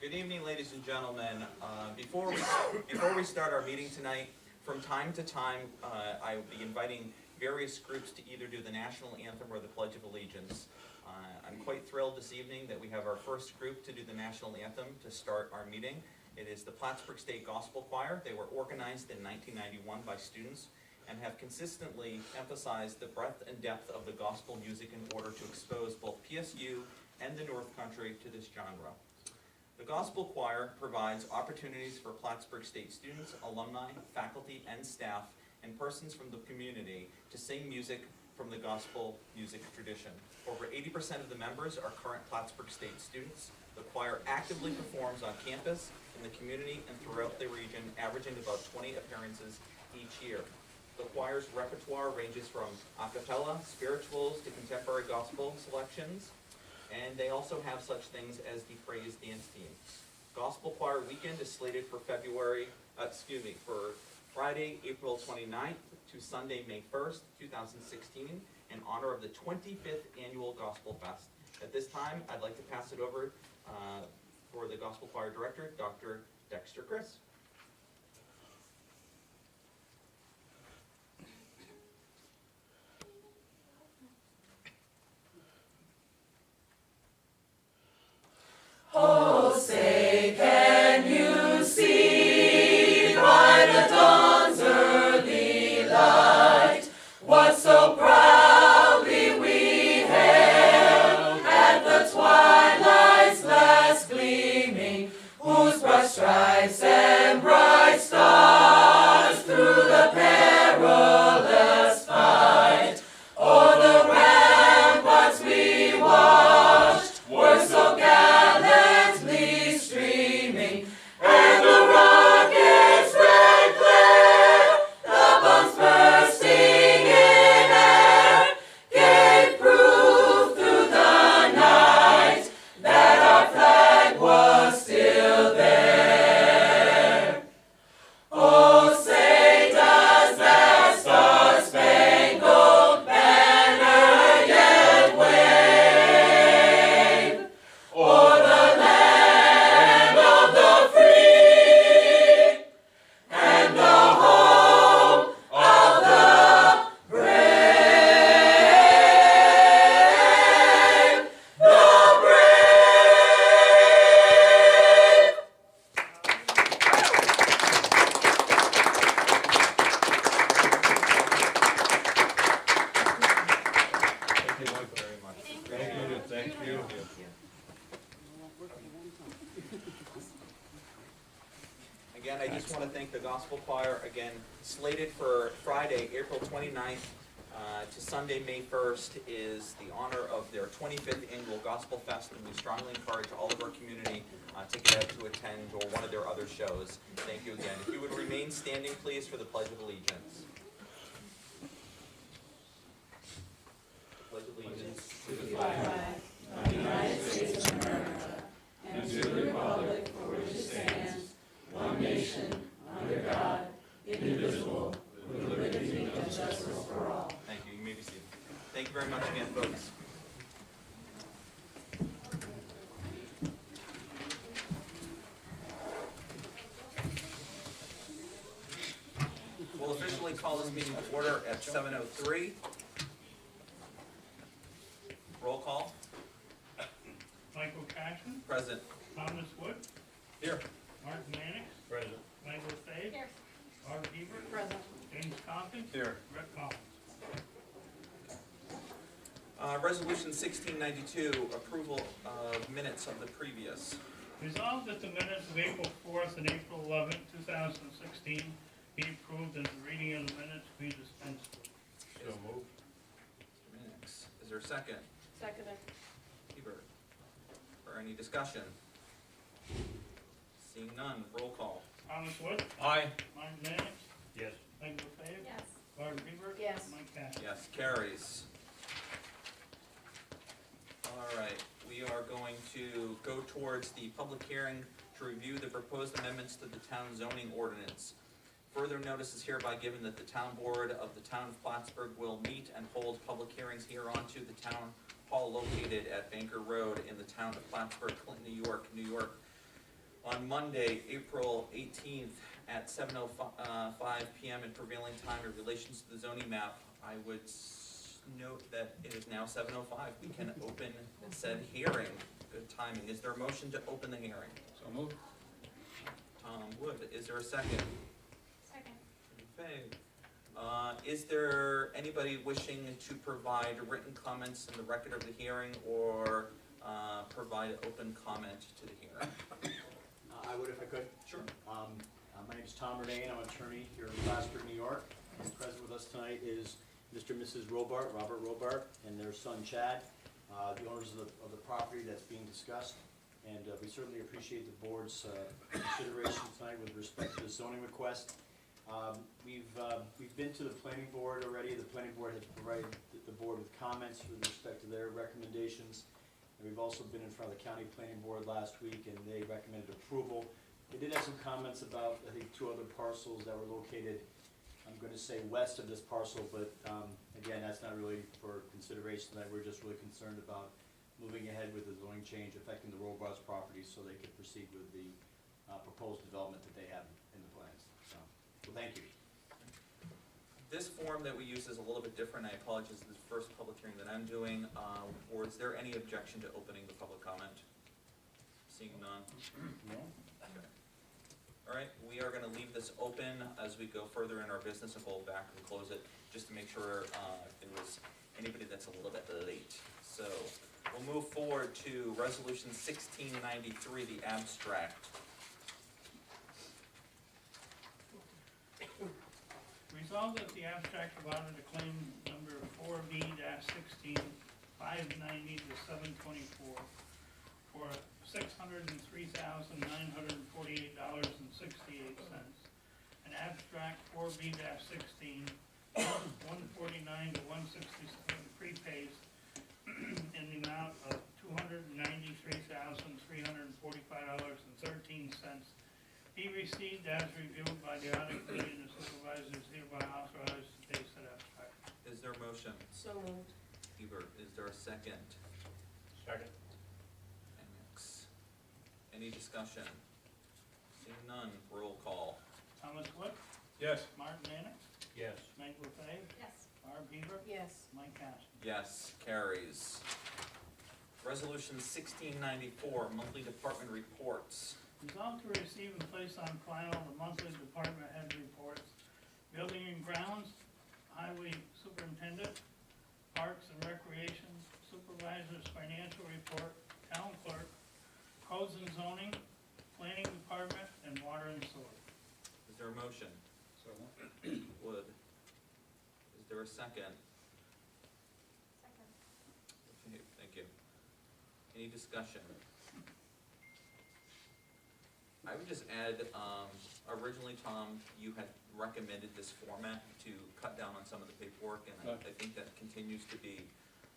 Good evening, ladies and gentlemen. Before we start our meeting tonight, from time to time, I will be inviting various groups to either do the national anthem or the Pledge of Allegiance. I'm quite thrilled this evening that we have our first group to do the national anthem to start our meeting. It is the Plattsburgh State Gospel Choir. They were organized in 1991 by students and have consistently emphasized the breadth and depth of the gospel music in order to expose both PSU and the North Country to this genre. The Gospel Choir provides opportunities for Plattsburgh State students, alumni, faculty, and staff, and persons from the community to sing music from the gospel music tradition. Over 80% of the members are current Plattsburgh State students. The choir actively performs on campus, in the community, and throughout the region, averaging about 20 appearances each year. The choir's repertoire ranges from a cappella, spirituals, to contemporary gospel selections, and they also have such things as the praise dance team. Gospel Choir Weekend is slated for for Friday, April 29th to Sunday, May 1st, 2016, in honor of the 25th Annual Gospel Fest. At this time, I'd like to pass it over for the Gospel Choir Director, Dr. Dexter Chris. Oh, say, can you see by the dawn's early light what so proudly we hailed at the twilight's last gleaming, whose broad stripes and bright stars through the perilous fight o'er the ramparts we watched were so gallantly streaming, and the rocket's red glare, the bombs bursting in air, gave proof through the night that our flag was still there. Oh, say does that star-spangled banner yet wave o'er the land of the free and the home of the brave, the brave. Thank you very much. Thank you. Again, I just want to thank the Gospel Choir, again, slated for Friday, April 29th to Sunday, May 1st, is the honor of their 25th Annual Gospel Fest, and we strongly encourage all of our community to get out to attend or one of their other shows. Thank you again. If you would remain standing, please, for the Pledge of Allegiance. Pledge of Allegiance to the flag Of the United States of America, and to the republic for which it stands, one nation, under God, indivisible, with liberty and justice for all. Thank you. You may be seated. Thank you very much again, folks. We'll officially call this meeting to order at 7:03. Roll call. Michael Cashman, Present. Thomas Wood, Here. Mark Mannix, Present. Michael Fave, Here. Art Hebert, Present. James Conklin, Here. Rick Collins. Resolution 1692, approval of minutes of the previous. Resolved that the minutes of April 4th and April 11th, 2016 be approved and the reading of the minutes be dispensed with. So moved. Mr. Minix. Is there a second? Seconded. Hebert. Or any discussion? Seeing none, roll call. Thomas Wood, Aye. Mark Mannix, Yes. Michael Fave, Yes. Art Hebert, Yes. Mike Cashman. Yes, carries. All right, we are going to go towards the public hearing to review the proposed amendments to the town zoning ordinance. Further notice is hereby given that the town board of the town of Plattsburgh will meet and hold public hearings hereon to the town hall located at Banker Road in the town of Plattsburgh, Clinton, New York, on Monday, April 18th at 7:05 PM in prevailing time in relation to the zoning map. I would note that it is now 7:05. We can open said hearing. Good timing. Is there a motion to open the hearing? So moved. Tom Wood, is there a second? Second. Okay. Is there anybody wishing to provide written comments in the record of the hearing or provide open comment to the hearing? I would if I could. Sure. My name is Tom Renane, I'm an attorney here in Plattsburgh, New York. And present with us tonight is Mr. and Mrs. Robart, Robert Robart, and their son Chad, the owners of the property that's being discussed. And we certainly appreciate the board's consideration tonight with respect to the zoning request. We've been to the planning board already. The planning board has provided the board with comments with respect to their recommendations. And we've also been in front of the county planning board last week, and they recommended approval. They did have some comments about, I think, 2 other parcels that were located, I'm gonna say west of this parcel, but again, that's not really for consideration tonight. We're just really concerned about moving ahead with the zoning change affecting the Robarts property so they could proceed with the proposed development that they have in the plans. So thank you. This form that we use is a little bit different. I apologize, this is the first public hearing that I'm doing. Or is there any objection to opening the public comment? Seeing none? No? Okay. All right, we are gonna leave this open as we go further in our business and go back and close it, just to make sure if there was anybody that's a little bit late. So we'll move forward to resolution 1693, the abstract. Resolved that the abstract of audit claim number 4B-16, 590 to 724 for $603,948.68. An abstract 4B-16, 149 to 167 prepays in the amount of $293,345.13 be received as reviewed by the audit committee and the supervisors hereby authorized to pay said abstract. Is there a motion? So moved. Hebert, is there a second? Second. Annex. Any discussion? Seeing none, roll call. Thomas Wood, Yes. Martin Mannix, Yes. Meg Lefay, Yes. Barb Hebert, Yes. Mike Caston. Yes, carries. Resolution 1694, monthly department reports. Resolved to receive and place on file the monthly department head reports, building and grounds, highway superintendent, parks and recreation, supervisor's financial report, town clerk, codes and zoning, planning department, and water and sewer. Is there a motion? So moved. Wood. Is there a second? Second. Okay, thank you. Any discussion? I would just add, originally, Tom, you had recommended this format to cut down on some of the paperwork, and I think that continues to be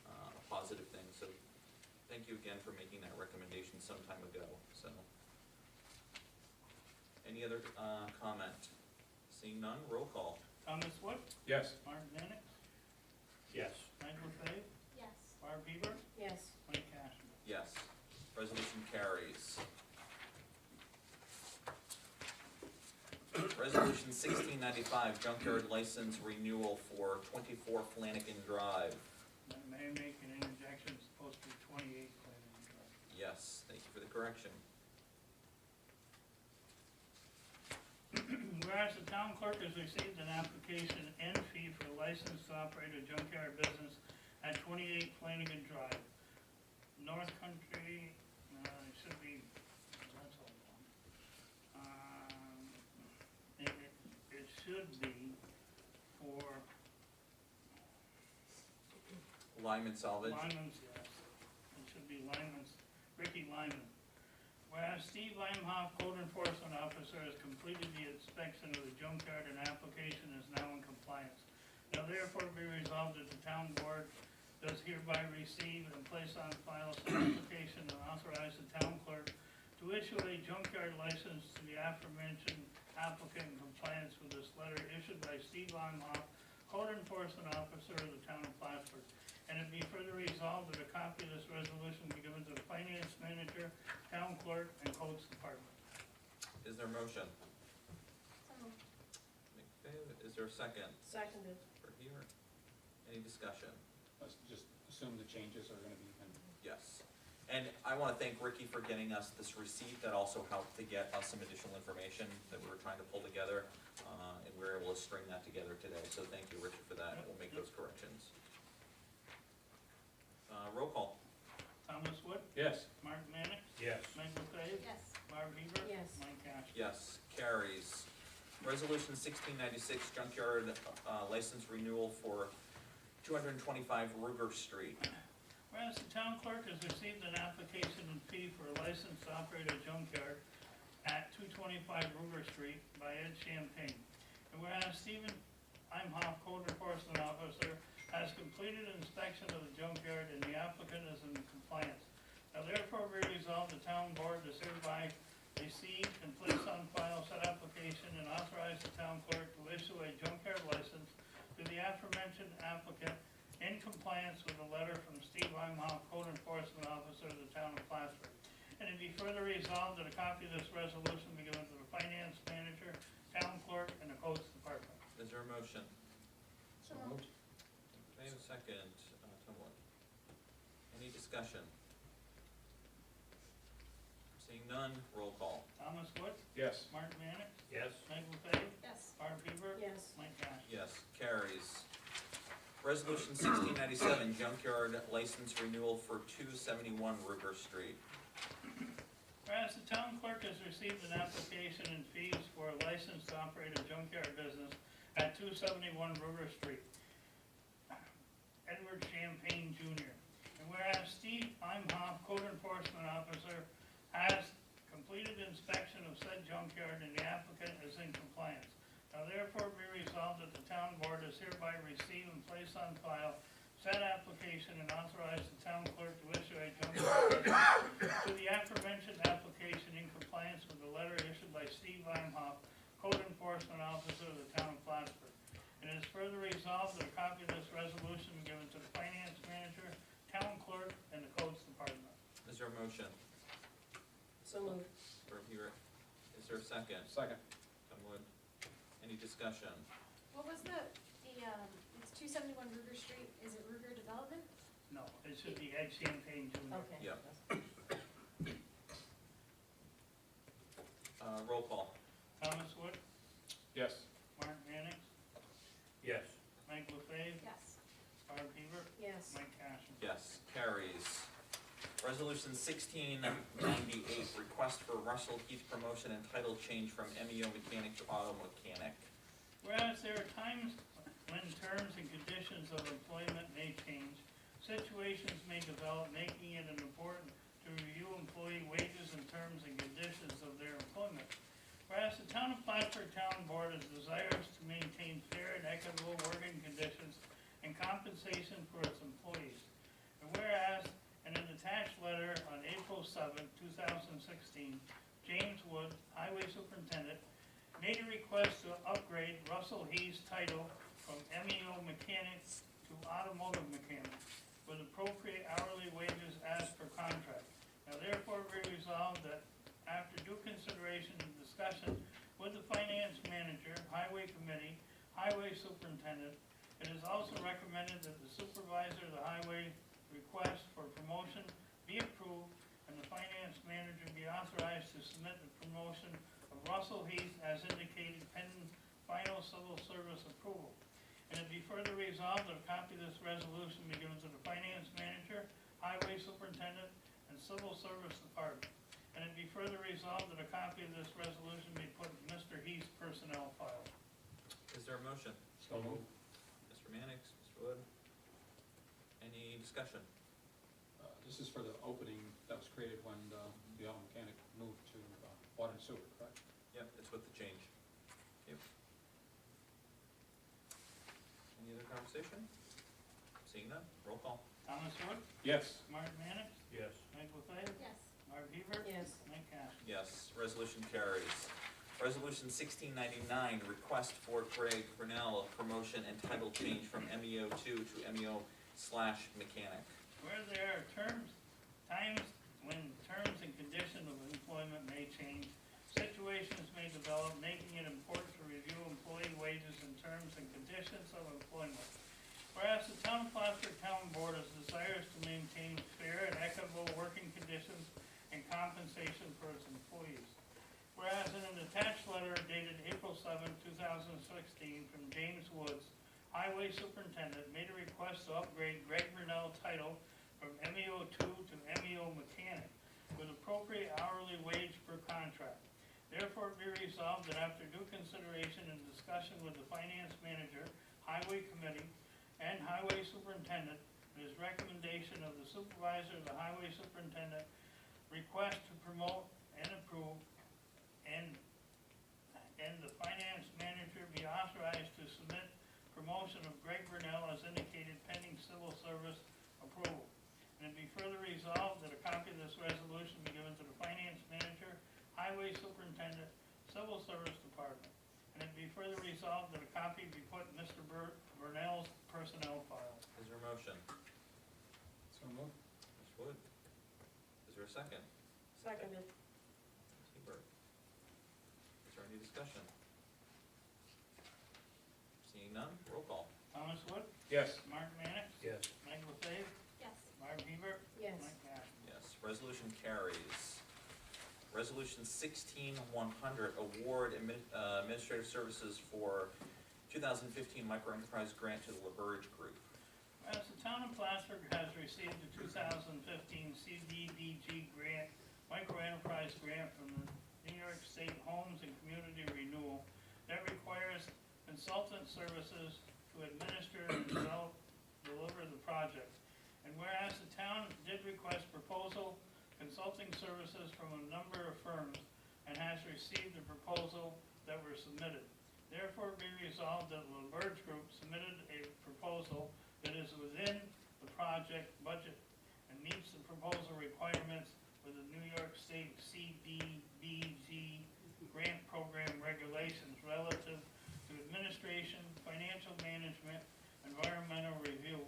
a positive thing, so thank you again for making that recommendation some time ago, so. Any other comment? Seeing none, roll call. Thomas Wood, Yes. Martin Mannix, Yes. Meg Lefay, Yes. Barb Hebert, Yes. Mike Caston. Yes, resolution carries. Resolution 1695, junkyard license renewal for 24 Flanagan Drive. May I make an interjection, it's supposed to be 28 Clarendon Drive. Yes, thank you for the correction. Whereas the town clerk has received an application and fee for a license to operate a junkyard business at 28 Flanagan Drive. North Country, it should be, that's all wrong. It should be for Lyman Salvage. Lyman's, yes. It should be Lyman's, Ricky Lyman. Whereas Steve Limehoff, code enforcement officer, has completed the inspection of the junkyard and application is now in compliance. Now therefore be resolved that the town board does hereby receive and place on file some application and authorize the town clerk to issue a junkyard license to the aforementioned applicant in compliance with this letter issued by Steve Limehoff, code enforcement officer of the town of Plattsburgh. And it be further resolved that a copy of this resolution be given to the finance manager, town clerk, and codes department. Is there a motion? So moved. McFay, is there a second? Seconded. For here, any discussion? Let's just assume the changes are gonna be, Yes. And I wanna thank Ricky for getting us this receipt that also helped to get us some additional information that we were trying to pull together. And we were able to string that together today, so thank you, Richard, for that, and we'll make those corrections. Roll call. Thomas Wood, yes. Mark Mannix, Yes. Meg LeFave, Yes. Barb Heber. Yes. Mike Cash. Yes, carries. Resolution 1696, junkyard license renewal for 225 Ruger Street. Whereas the town clerk has received an application and fee for a license to operate a junkyard at 225 Ruger Street by Ed Champagne. And whereas Stephen Imhoff, code enforcement officer, has completed an inspection of the junkyard and the applicant is in compliance. Now therefore be resolved, the town board does hereby receive and place on file said application and authorize the town clerk to issue a junkyard license to the aforementioned applicant in compliance with a letter from Steve Imhoff, code enforcement officer of the town of Plattsburgh. And it be further resolved that a copy of this resolution be given to the finance manager, town clerk, and the codes department. Is there a motion? So moved. May I have a second? Tom Wood. Any discussion? Seeing none, roll call. Thomas Wood, Yes. Mark Mannix, Yes. Meg LeFave, Yes. Barb Heber. Yes. Mike Cash. Yes, carries. Resolution 1697, junkyard license renewal for 271 Ruger Street. Whereas the town clerk has received an application and fees for a license to operate a junkyard business at 271 Ruger Street. Edward Champagne Jr. And whereas Steve Imhoff, code enforcement officer, has completed inspection of said junkyard and the applicant is in compliance. Now therefore be resolved that the town board is hereby receive and place on file said application and authorize the town clerk to issue a junkyard to the aforementioned application in compliance with the letter issued by Steve Imhoff, code enforcement officer of the town of Plattsburgh. And it is further resolved that a copy of this resolution be given to the finance manager, town clerk, and the codes department. Is there a motion? So moved. For here, is there a second? Second. Tom Wood. Any discussion? What was it's 271 Ruger Street, is it Ruger Development? No, it should be Ed Champagne Jr. Okay. Yep. Roll call. Thomas Wood, Yes. Mark Mannix, Yes. Meg LeFave, Yes. Barb Heber, Yes. Mike Cash. Yes, carries. Resolution 1698, request for Russell Heath promotion and title change from MEO mechanic to auto mechanic. Whereas there are times when terms and conditions of employment may change, situations may develop, making it important to review employee wages and terms and conditions of their employment. Whereas the town of Plattsburgh Town Board is desirous to maintain fair and equitable working conditions and compensation for its employees. And whereas, in an attached letter on April 7, 2016, James Wood, Highway Superintendent, made a request to upgrade Russell Heath's title from MEO mechanic to automotive mechanic with appropriate hourly wages as per contract. Now therefore be resolved that after due consideration and discussion with the finance manager, highway committee, highway superintendent, it is also recommended that the supervisor of the highway request for promotion be approved and the finance manager be authorized to submit the promotion of Russell Heath as indicated pending final civil service approval. And it be further resolved that a copy of this resolution be given to the finance manager, highway superintendent, and civil service department. And it be further resolved that a copy of this resolution be put in Mr. Heath's personnel file. Is there a motion? So moved. Mr. Mannix, Mr. Wood? Any discussion? This is for the opening that was created when the auto mechanic moved to water and sewer, correct? Yep, it's with the change. Yep. Any other conversation? Seeing none, roll call. Thomas Wood, Yes. Mark Mannix, Yes. Meg LeFave, Yes. Barb Heber. Yes. Mike Cash. Yes, resolution carries. Resolution 1699, request for Craig Brunel, promotion and title change from MEO2 to MEO/mechanic. Where there are times when terms and conditions of employment may change, situations compensation for its employees. Whereas in an attached letter dated April 7, 2016 from James Woods, Highway Superintendent, made a request to upgrade Greg Brunel title from MEO 2 to MEO Mechanic with appropriate hourly wage per contract. Therefore, be resolved that after due consideration and discussion with the Finance Manager, Highway Committee, and Highway Superintendent, and his recommendation of the Supervisor of the Highway Superintendent, request to promote and approve, and the Finance Manager be authorized to submit promotion of Greg Brunel as indicated pending civil service approval. And it be further resolved that a copy of this resolution be given to the Finance Manager, Highway Superintendent, Civil Service Department. And it be further resolved that a copy be put in Mr. Brunel's personnel file. Is there a motion? So moved. Ms. Wood? Is there a second? Seconded. Ms. Hebert? Is there any discussion? Seeing none, roll call. Thomas Wood, Yes. Mark Mannix, Yes. Meg LaFave, Yes. Barb Hebert, Yes. Mike Kavler. Yes, resolution carries. Resolution 16-100, award administrative services for 2015 microenterprise grant to the LaBerge Group. Whereas the town of Plattsburgh has received the 2015 CDBG grant, microenterprise grant from the New York State Homes and Community Renewal that requires consultant services to administer and deliver the project. And whereas the town did request proposal consulting services from a number of firms and has received the proposal that were submitted. Therefore, be resolved that the LaBerge Group submitted a proposal that is within the project budget and meets the proposal requirements for the New York State CDBG grant program regulations relative to administration, financial management, environmental review,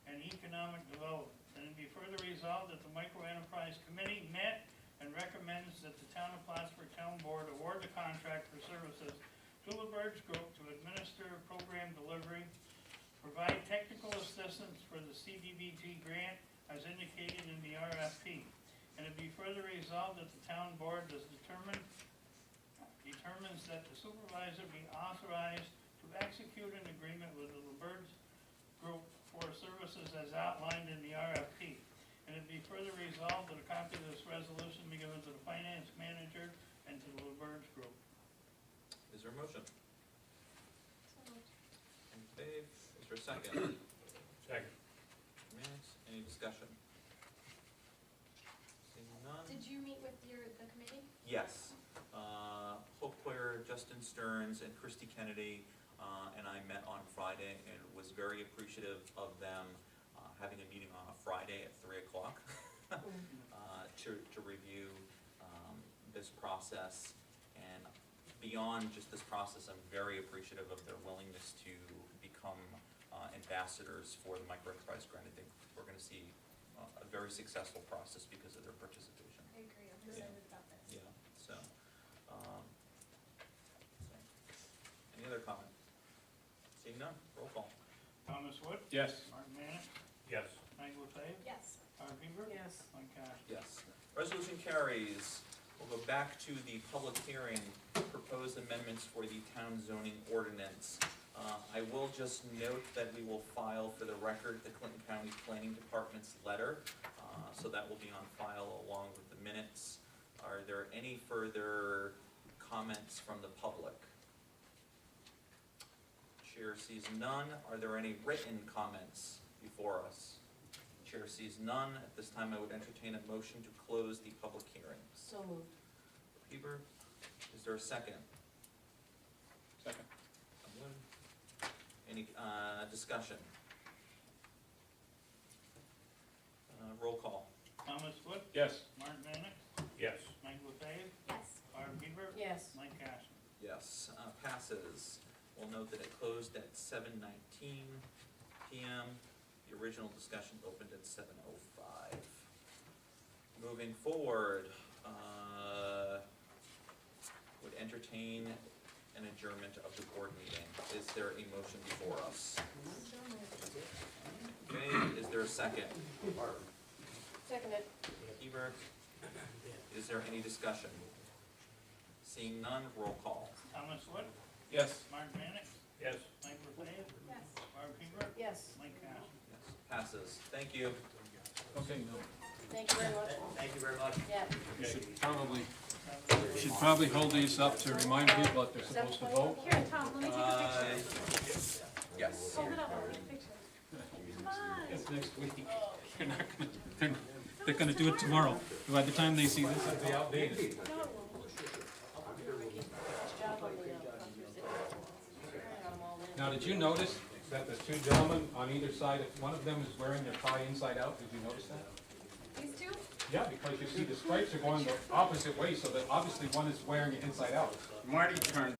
and economic development. And it be further resolved that the Microenterprise Committee met and recommends that the Town of Plattsburgh Town Board award the contract for services to LaBerge Group to administer program delivery, provide technical assistance for the CDBG grant as indicated in the RFP. And it be further resolved that the Town Board determines that the supervisor be authorized to execute an agreement with the LaBerge Group for services as outlined in the RFP. And it be further resolved that a copy of this resolution be given to the Finance Manager and to the LaBerge Group. Is there a motion? So moved. Ms. Dave, is there a second? Second. Minutes, any discussion? Seeing none? Did you meet with the committee? Yes. Hope Hoyer, Justin Stearns, and Christy Kennedy and I met on Friday and was very appreciative of them having a meeting on a Friday at 3 o'clock to review this process. And beyond just this process, I'm very appreciative of their willingness to become ambassadors for the microenterprise grant. I think we're going to see a very successful process because of their participation. I agree, I'm excited about this. Yeah, so, any other comment? Seeing none, roll call. Thomas Wood, Yes. Mark Mannix, Yes. Meg LaFave, Yes. Barb Hebert, Yes. Mike Kavler. Yes. Resolution carries. We'll go back to the public hearing, proposed amendments for the town zoning ordinance. I will just note that we will file for the record the Clinton County Planning Department's letter, so that will be on file along with the minutes. Are there any further comments from the public? Chair sees none. Are there any written comments before us? Chair sees none. At this time, I would entertain a motion to close the public hearing. So moved. Hebert, is there a second? Second. Any discussion? Roll call. Thomas Wood, Yes. Mark Mannix, Yes. Meg LaFave, Yes. Barb Hebert, Yes. Mike Kavler. Yes, passes. We'll note that it closed at 7:19 PM. The original discussion opened at 7:05. Moving forward, would entertain an adjournment of the board meeting. Is there a motion before us? So moved. Okay, is there a second? Seconded. Hebert, Is there any discussion? Seeing none, roll call. Thomas Wood, Yes. Mark Mannix, Yes. Mike LaFave, Yes. Barb Hebert, Yes. Mike Cash. Yes, passes. Thank you. Okay, no. Thank you very much. Thank you very much. Yeah. You should probably hold these up to remind people that they're supposed to vote. Here, Tom, let me take a picture. Yes. Hold it up, I'll take a picture. Come on. It's next week. They're not gonna, they're gonna do it tomorrow. By the time they see this, it'll be outdated. No, it won't. Ricky, nice job on the computers. I got 'em all in. Now, did you notice that the two gentlemen on either side, one of them is wearing their tie inside out? Did you notice that? These two? Yeah, because you see the stripes are going the opposite way, so that obviously one is wearing it inside out. Marty turned